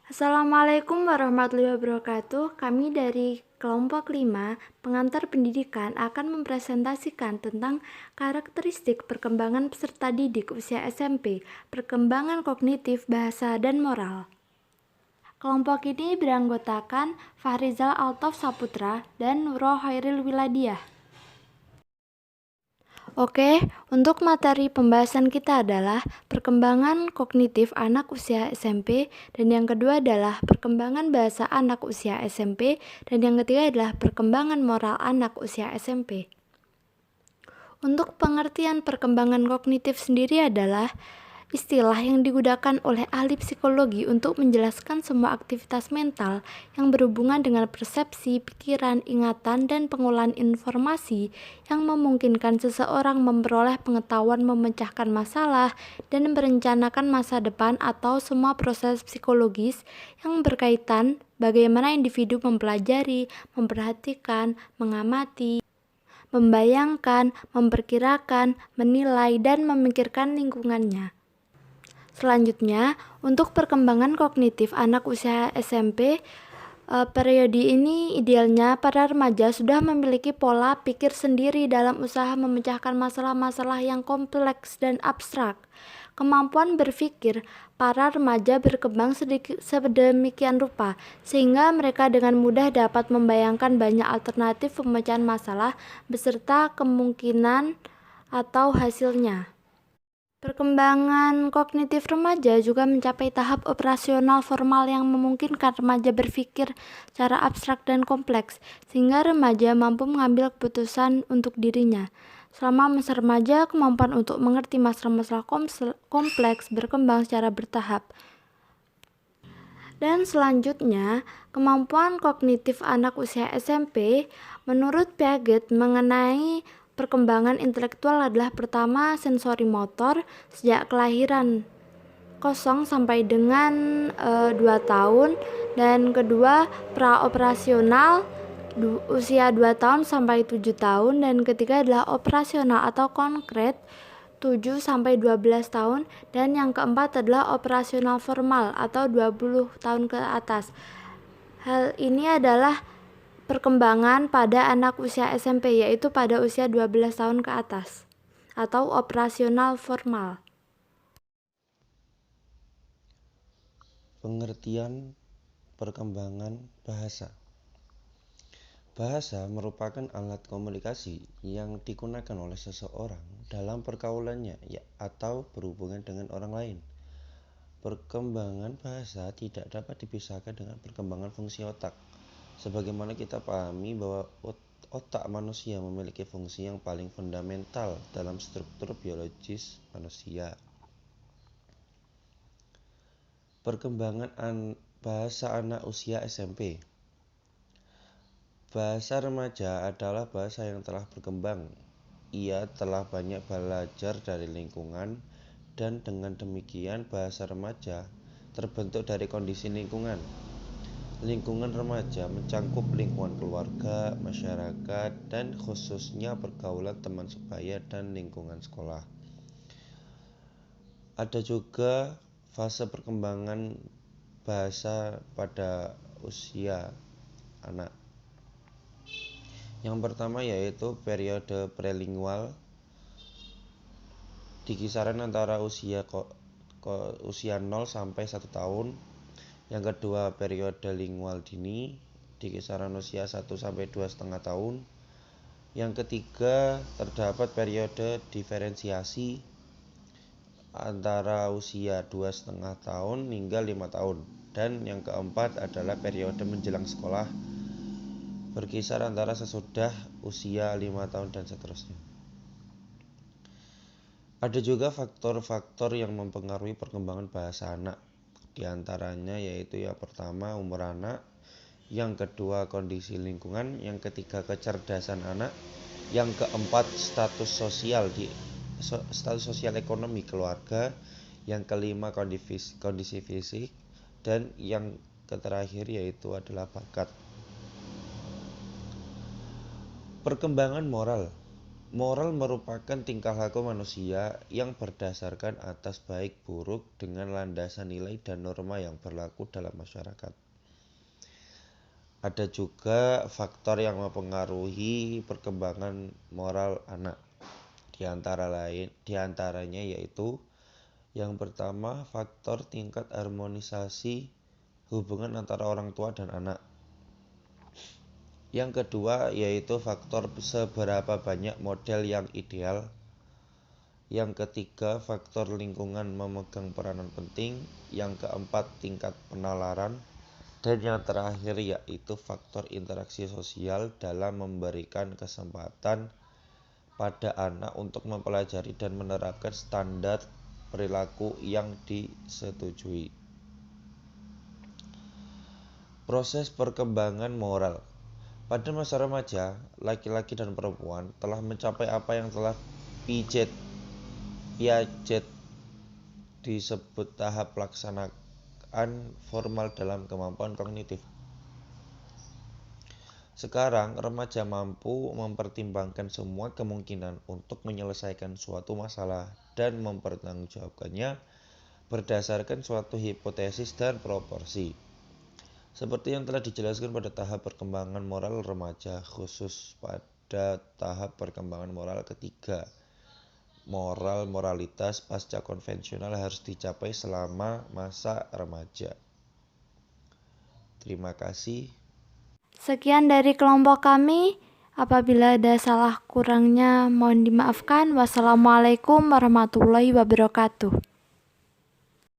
Assalamualaikum warahmatullahi wabarakatuh. Kami dari kelompok 5 pengantar pendidikan akan mempresentasikan tentang karakteristik perkembangan peserta didik usia SMP, perkembangan kognitif, bahasa, dan moral. Kelompok ini beranggotakan Fahrizal Altof Saputra dan Nurul Khairil Wiladiah. Oke, untuk materi pembahasan kita adalah perkembangan kognitif anak usia SMP, dan yang kedua adalah perkembangan bahasa anak usia SMP, dan yang ketiga adalah perkembangan moral anak usia SMP. Untuk pengertian perkembangan kognitif sendiri adalah istilah yang digunakan oleh ahli psikologi untuk menjelaskan semua aktivitas mental yang berhubungan dengan persepsi, pikiran, ingatan, dan pengolahan informasi yang memungkinkan seseorang memperoleh pengetahuan, memecahkan masalah, dan merencanakan masa depan atau semua proses psikologis yang berkaitan bagaimana individu mempelajari, memperhatikan, mengamati, membayangkan, memperkirakan, menilai, dan memikirkan lingkungannya. Selanjutnya, untuk perkembangan kognitif anak usia SMP, periode ini idealnya para remaja sudah memiliki pola pikir sendiri dalam usaha memecahkan masalah-masalah yang kompleks dan abstrak. Kemampuan berpikir para remaja berkembang sedemikian rupa, sehingga mereka dengan mudah dapat membayangkan banyak alternatif pemecahan masalah beserta kemungkinan atau hasilnya. Perkembangan kognitif remaja juga mencapai tahap operasional formal yang memungkinkan remaja berpikir secara abstrak dan kompleks, sehingga remaja mampu mengambil keputusan untuk dirinya. Selama masa remaja, kemampuan untuk mengerti masalah-masalah kompleks berkembang secara bertahap. Dan selanjutnya, kemampuan kognitif anak usia SMP menurut Piaget mengenai perkembangan intelektual adalah pertama sensori motor sejak kelahiran 0 sampai dengan 2 tahun, dan kedua praoperasional usia 2 tahun sampai 7 tahun, dan ketiga adalah operasional atau konkret 7 sampai 12 tahun, dan yang keempat adalah operasional formal atau 20 tahun ke atas. Hal ini adalah perkembangan pada anak usia SMP, yaitu pada usia 12 tahun ke atas atau operasional formal. Pengertian perkembangan bahasa. Bahasa merupakan alat komunikasi yang digunakan oleh seseorang dalam pergaulannya atau berhubungan dengan orang lain. Perkembangan bahasa tidak dapat dipisahkan dengan perkembangan fungsi otak. Sebagaimana kita pahami bahwa otak manusia memiliki fungsi yang paling fundamental dalam struktur biologis manusia. Perkembangan bahasa anak usia SMP. Bahasa remaja adalah bahasa yang telah berkembang. Ia telah banyak belajar dari lingkungan, dan dengan demikian bahasa remaja terbentuk dari kondisi lingkungan. Lingkungan remaja mencangkup lingkungan keluarga, masyarakat, dan khususnya pergaulan teman sebaya dan lingkungan sekolah. Ada juga fase perkembangan bahasa pada usia anak. Yang pertama yaitu periode prelingual, di kisaran antara usia 0 sampai 1 tahun. Yang kedua periode lingual dini, di kisaran usia 1 sampai 2,5 tahun. Yang ketiga terdapat periode diferensiasi antara usia 2,5 tahun hingga 5 tahun. Dan yang keempat adalah periode menjelang sekolah, berkisar antara sesudah usia 5 tahun dan seterusnya. Ada juga faktor-faktor yang mempengaruhi perkembangan bahasa anak. Di antaranya yaitu yang pertama umur anak, yang kedua kondisi lingkungan, yang ketiga kecerdasan anak, yang keempat status sosial ekonomi keluarga, yang kelima kondisi fisik, dan yang terakhir yaitu adalah bakat. Perkembangan moral. Moral merupakan tingkah laku manusia yang berdasarkan atas baik buruk dengan landasan nilai dan norma yang berlaku dalam masyarakat. Ada juga faktor yang mempengaruhi perkembangan moral anak. Di antaranya yaitu yang pertama, faktor tingkat harmonisasi hubungan antara orang tua dan anak. Yang kedua yaitu faktor seberapa banyak model yang ideal. Yang ketiga, faktor lingkungan memegang peranan penting. Yang keempat, tingkat penalaran. Dan yang terakhir yaitu faktor interaksi sosial dalam memberikan kesempatan pada anak untuk mempelajari dan menerapkan standar perilaku yang disetujui. Proses perkembangan moral. Pada masa remaja, laki-laki dan perempuan telah mencapai apa yang telah Piaget disebut tahap pelaksanaan formal dalam kemampuan kognitif. Sekarang, remaja mampu mempertimbangkan semua kemungkinan untuk menyelesaikan suatu masalah dan mempertanggungjawabkannya berdasarkan suatu hipotesis dan proporsi. Seperti yang telah dijelaskan pada tahap perkembangan moral remaja, khusus pada tahap perkembangan moral ketiga. Moralitas pasca konvensional harus dicapai selama masa remaja. Terima kasih. Sekian dari kelompok kami. Apabila ada salah kurangnya mohon dimaafkan. Wassalamualaikum warahmatullahi wabarakatuh.